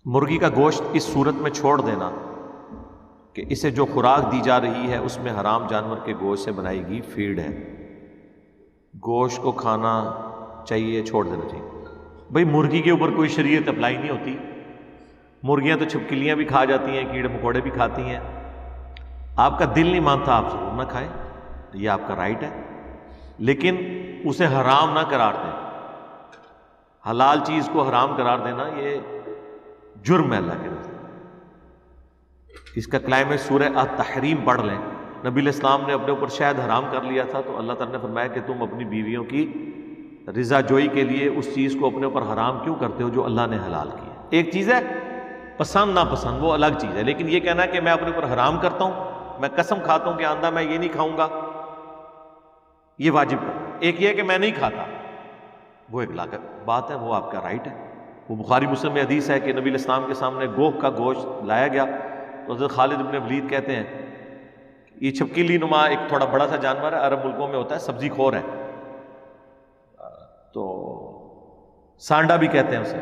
مرغی کا گوشت اس صورت میں چھوڑ دینا کہ اسے جو خوراک دی جا رہی ہے اس میں حرام جانور کے گوشت سے بنائی گئی فیڈ ہے، گوشت کو کھانا چاہیے، چھوڑ دینا چاہیے۔ بھئی مرغی کے اوپر کوئی شریعت اپلائی نہیں ہوتی، مرغیاں تو چھپکلیاں بھی کھا جاتی ہیں، کیڑے مکوڑے بھی کھاتی ہیں، آپ کا دل نہیں مانتا آپ ضرور نہ کھائیں، یہ آپ کا رائٹ ہے، لیکن اسے حرام نہ قرار دیں۔ حلال چیز کو حرام قرار دینا یہ جرم ہے اللہ کے نزد۔ اس کا کلائمیکس سورہ التحریم پڑھ لیں، نبی علیہ السلام نے اپنے اوپر شہد حرام کر لیا تھا تو اللہ تعالیٰ نے فرمایا کہ تم اپنی بیویوں کی رضا جوئی کے لیے اس چیز کو اپنے اوپر حرام کیوں کرتے ہو جو اللہ نے حلال کی ہے۔ ایک چیز ہے پسند ناپسند، وہ الگ چیز ہے، لیکن یہ کہنا کہ میں اپنے اوپر حرام کرتا ہوں، میں قسم کھاتا ہوں کہ آندہ میں یہ نہیں کھاؤں گا، یہ واجب کرتا۔ ایک یہ ہے کہ میں نہیں کھاتا، وہ ایک لاگت بات ہے، وہ آپ کا رائٹ ہے۔ وہ بخاری مسلم میں حدیث ہے کہ نبی علیہ السلام کے سامنے گوہ کا گوشت لایا گیا تو حضرت خالد بن ولید کہتے ہیں یہ چھپکلی نما ایک تھوڑا بڑا سا جانور ہے، عرب ملکوں میں ہوتا ہے، سبزی خور ہے، تو سانڈا بھی کہتے ہیں اسے۔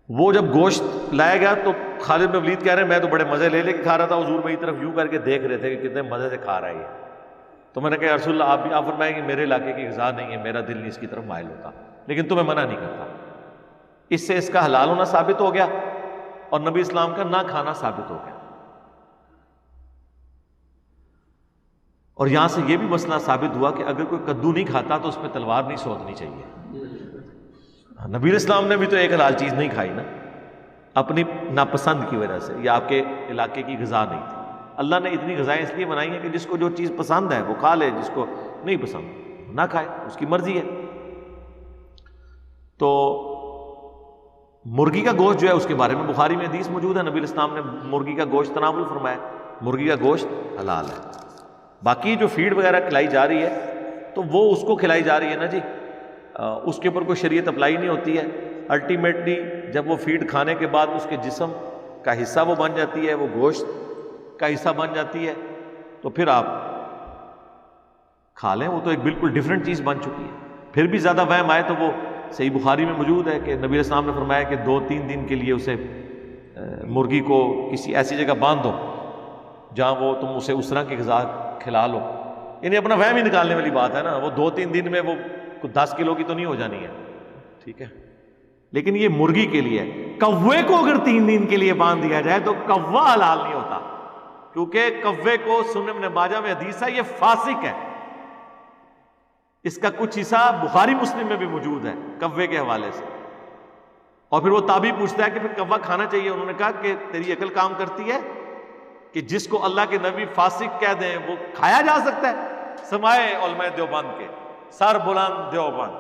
وہ جب گوشت لایا گیا تو خالد بن ولید کہہ رہے ہیں میں تو بڑے مزے لے کے کھا رہا تھا، حضور میری طرف یوں کر کے دیکھ رہے تھے کہ کتنے مزے سے کھا رہا ہے یہ۔ تو میں نے کہا رسول اللہ آپ بھی، آپ فرمائیں کہ میرے علاقے کی غذا نہیں ہے، میرا دل نہیں اس کی طرف مائل ہوتا، لیکن تمہیں منع نہیں کرتا۔ اس سے اس کا حلال ہونا ثابت ہو گیا اور نبی اسلام کا نہ کھانا ثابت ہو گیا، اور یہاں سے یہ بھی مسئلہ ثابت ہوا کہ اگر کوئی کدو نہیں کھاتا تو اس پہ تلوار نہیں سودنی چاہیے۔ نبی اسلام نے بھی تو ایک حلال چیز نہیں کھائی نا، اپنی ناپسند کی وجہ سے، یا آپ کے علاقے کی غذا نہیں تھی۔ اللہ نے اتنی غذائیں اس لیے بنائی ہیں کہ جس کو جو چیز پسند ہے وہ کھا لے، جس کو نہیں پسند نہ کھائے، اس کی مرضی ہے۔ تو مرغی کا گوشت جو ہے اس کے بارے میں بخاری میں حدیث موجود ہے، نبی اسلام نے مرغی کا گوشت تناول فرمایا، مرغی کا گوشت حلال ہے۔ باقی جو فیڈ وغیرہ کھلائی جا رہی ہے تو وہ اس کو کھلائی جا رہی ہے نا جی، اس کے اوپر کوئی شریعت اپلائی نہیں ہوتی ہے۔ الٹیمیٹلی جب وہ فیڈ کھانے کے بعد اس کے جسم کا حصہ وہ بن جاتی ہے، وہ گوشت کا حصہ بن جاتی ہے، تو پھر آپ کھا لیں، وہ تو ایک بالکل ڈیفرنٹ چیز بن چکی ہے۔ پھر بھی زیادہ وہم آئے تو وہ صحیح بخاری میں موجود ہے کہ نبی علیہ السلام نے فرمایا کہ 2-3 دن کے لیے اسے مرغی کو کسی ایسی جگہ باندھ دو جہاں وہ تم اسے اس طرح کی غذا کھلا لو، یعنی اپنا وہم ہی نکالنے والی بات ہے نا، وہ 2-3 دن میں وہ 10 کلو کی تو نہیں ہو جانی ہے، ٹھیک ہے، لیکن یہ مرغی کے لیے ہے۔ کوے کو اگر 3 دن کے لیے باندھ دیا جائے تو کوا حلال نہیں ہوتا، کیونکہ کوے کو سنن ابن ماجہ میں حدیث ہے یہ فاسق ہے۔ اس کا کچھ حصہ بخاری مسلم میں بھی موجود ہے کوے کے حوالے سے، اور پھر وہ تابعی پوچھتا ہے کہ پھر کوا کھانا چاہیے؟ انہوں نے کہا کہ تیری عقل کام کرتی ہے کہ جس کو اللہ کے نبی فاسق کہہ دیں وہ کھایا جا سکتا ہے؟ سمائے علماء دیوبند کے، سر بلند دیوبند،